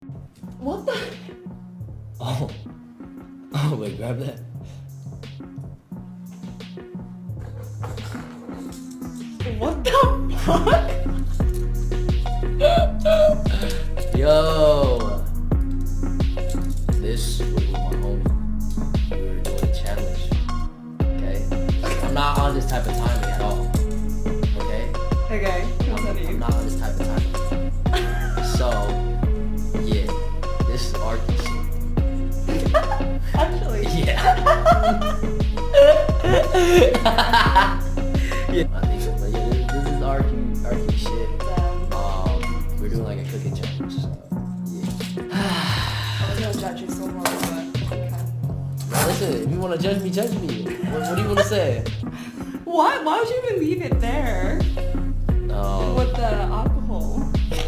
What the? Oh. Oh, wait, grab that. What the fuck? Yo. This was with my homie. We were doing a challenge. Okay? I'm not on this type of timing at all. Okay? Okay, I'm continue. not on this type of timing. So, yeah. This is Arky shit. Actually. Yeah. Yeah. I think so, but yeah, this is Arky shit. We're doing like a cooking challenge, so yeah. I was gonna judge you so hard, but okay. Now listen, if you wanna judge me, judge me. What do you wanna say? Why would you even leave it there? With the